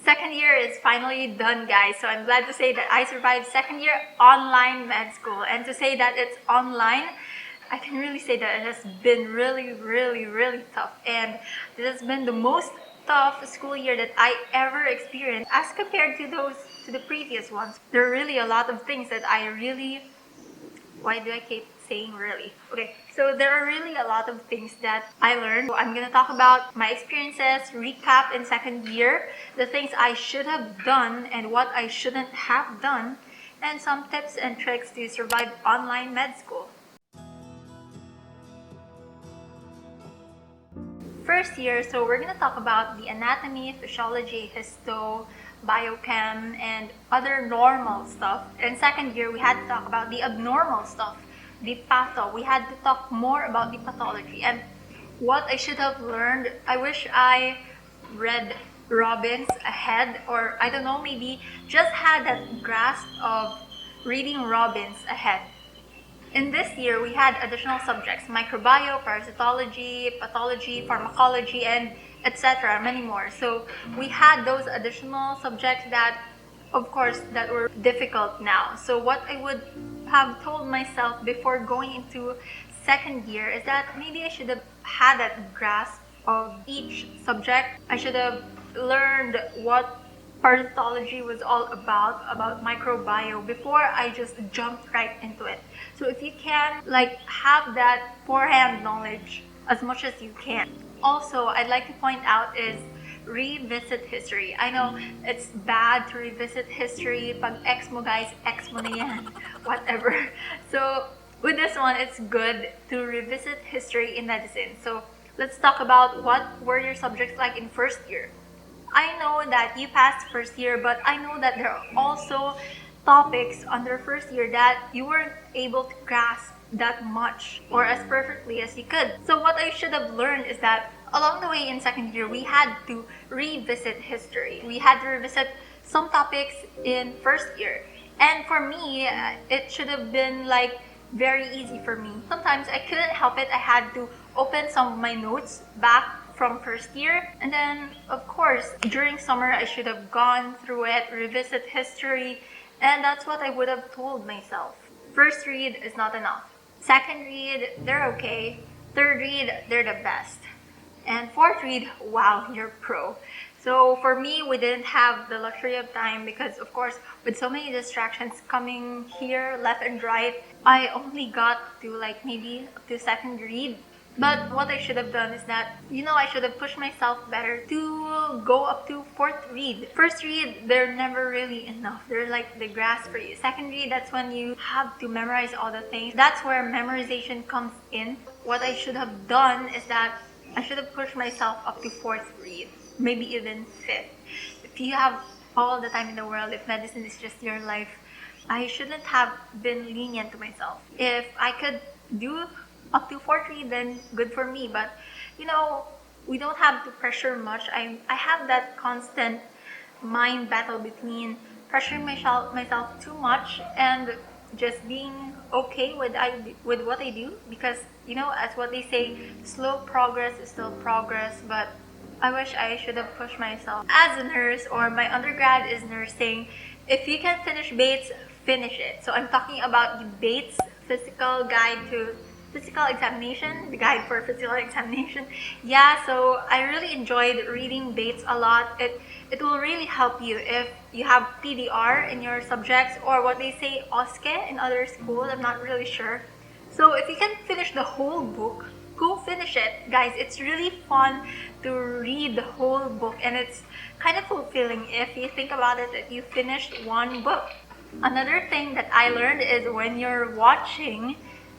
Second year is finally done, guys. So I'm glad to say that I survived second year online med school. And to say that it's online, I can really say that it has been really tough. And this has been the most tough school year that I ever experienced as compared to the previous ones. There are really a lot of things that why do I keep saying really? Okay, so there are really a lot of things that I learned. So I'm gonna talk about my experiences, recap in second year, the things I should have done and what I shouldn't have done, and some tips and tricks to survive online med school. First year, so we're gonna talk about the anatomy, physiology, histo, biochem, and other normal stuff. And second year, we had to talk about the abnormal stuff, the patho. We had to talk more about the pathology. And what I should have learned, I wish I read Robbins ahead, or I don't know, maybe just had that grasp of reading Robbins ahead. In this year, we had additional subjects, microbiome, parasitology, pathology, pharmacology, and etc., many more. So we had those additional subjects that, of course, that were difficult now. So what I would have told myself before going into second year is that maybe I should have had that grasp of each subject. I should have learned what parasitology was all about microbiome, before I just jumped right into it. So if you can, have that forehand knowledge as much as you can. Also, I'd like to point out is revisit history. I know it's bad to revisit history. Pag ex mo, guys, ex mo na yan. Whatever. So with this one, it's good to revisit history in medicine. So let's talk about what were your subjects like in first year. I know that you passed first year, but I know that there are also topics under first year that you weren't able to grasp that much or as perfectly as you could. So what I should have learned is that along the way in second year, we had to revisit history. We had to revisit some topics in first year. And for me, it should have been very easy for me. Sometimes I couldn't help it. I had to open some of my notes back from first year. And then, of course, during summer, I should have gone through it, revisit history, and that's what I would have told myself. First read is not enough. Second read, they're okay. Third read, they're the best. And fourth read, wow, you're pro. So for me, we didn't have the luxury of time because, of course, with so many distractions coming here, left and right, I only got to maybe up to second read. But what I should have done is that, I should have pushed myself better to go up to fourth read. First read, they're never really enough. They're like the grass for you. Second read, that's when you have to memorize all the things. That's where memorization comes in. What I should have done is that I should have pushed myself up to fourth read, maybe even fifth. If you have all the time in the world, if medicine is just your life, I shouldn't have been lenient to myself. If I could do up to fourth read, then good for me. But we don't have to pressure much. I have that constant mind battle between pressuring myself too much and just being okay with what I do, because as what they say, slow progress is still progress. But I wish I should have pushed myself. As a nurse, or my undergrad is nursing, if you can finish Bates, finish it. So I'm talking about the Bates physical examination, the guide for physical examination. Yeah, so I really enjoyed reading Bates a lot. It will really help you if you have PDR in your subjects, or what they say, OSCE in other schools. I'm not really sure. So if you can finish the whole book, go finish it. Guys, it's really fun to read the whole book, and it's kind of fulfilling if you think about it, that you finished one book. Another thing that I learned is when you're watching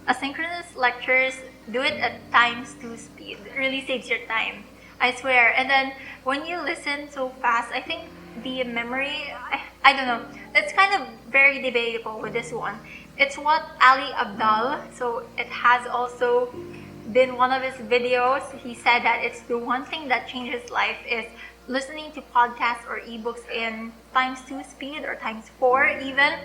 asynchronous lectures, do it at ×2 speed. It really saves your time, I swear. And then when you listen so fast, I think the memory, I don't know, it's kind of very debatable with this one. It's what Ali Abdal, so it has also been one of his videos. He said that it's the one thing that changes life is listening to podcasts or ebooks in ×2 speed or ×4 even.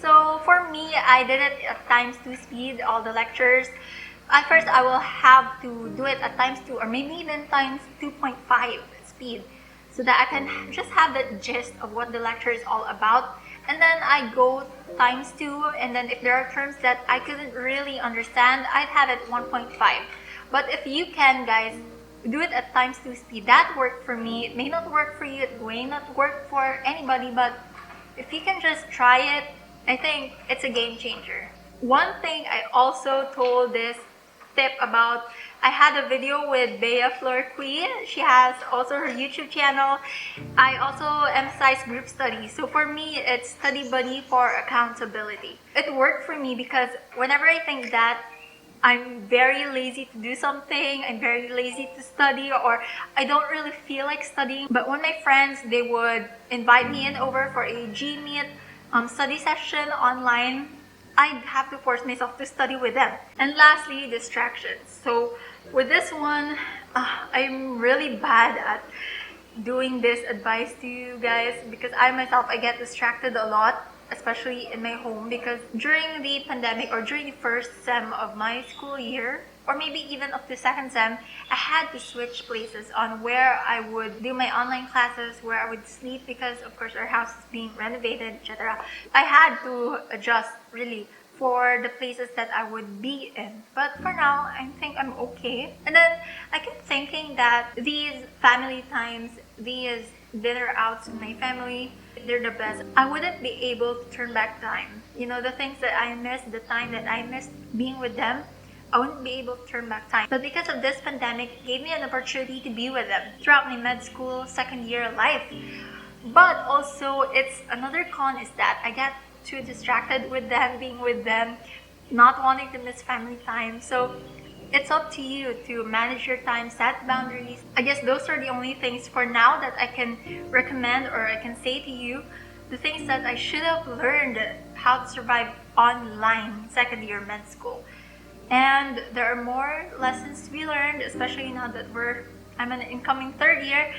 So for me, I did it at ×2 speed, all the lectures. At first, I will have to do it at ×2 or maybe even ×2.5 speed. so that I can just have the gist of what the lecture is all about. And then I go ×2, and then if there are terms that I couldn't really understand, I'd have it 1.5. But if you can, guys, do it at ×2 speed. That worked for me. It may not work for you, it may not work for anybody, but if you can just try it, I think it's a game changer. One thing I also told this tip about, I had a video with Bea Florqui. She has also her YouTube channel. I also emphasize group studies. So for me, it's study buddy for accountability. It worked for me because whenever I think that I'm very lazy to do something, I'm very lazy to study, or I don't really feel like studying, but when my friends, they would invite me in over for a G-Meet study session online, I'd have to force myself to study with them. And lastly, distractions. So with this one, I'm really bad at doing this advice to you guys because I myself, I get distracted a lot, especially in my home, because during the pandemic or during the first sem of my school year, or maybe even up to second sem, I had to switch places on where I would do my online classes, where I would sleep, because of course our house is being renovated, etc. I had to adjust really for the places that I would be in. But for now, I think I'm okay. And then I kept thinking that these family times, these dinner outs with my family, they're the best. I wouldn't be able to turn back time. You know, the things that I missed, the time that I missed being with them, I wouldn't be able to turn back time. But because of this pandemic, it gave me an opportunity to be with them throughout my med school second year life. But also, it's another con is that I get too distracted with them, being with them, not wanting to miss family time. So it's up to you to manage your time, set boundaries. I guess those are the only things for now that I can recommend, or I can say to you, the things that I should have learned how to survive online second year med school. And there are more lessons to be learned, especially now that I'm an incoming third year.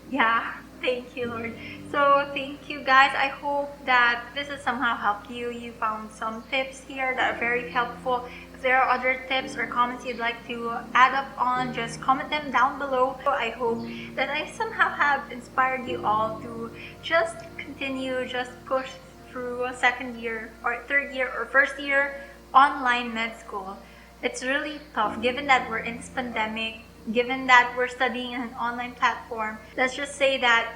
Yeah, thank you, Lord. So thank you, guys. I hope that this has somehow helped you. You found some tips here that are very helpful. If there are other tips or comments you'd like to add up on, just comment them down below. I hope that I somehow have inspired you all to just continue, just push through a second year or third year or first year online med school. It's really tough given that we're in this pandemic, given that we're studying in an online platform. Let's just say that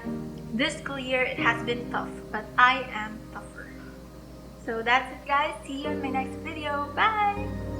this school year it has been tough, but I am tougher. So that's it, guys. See you in my next video. Bye!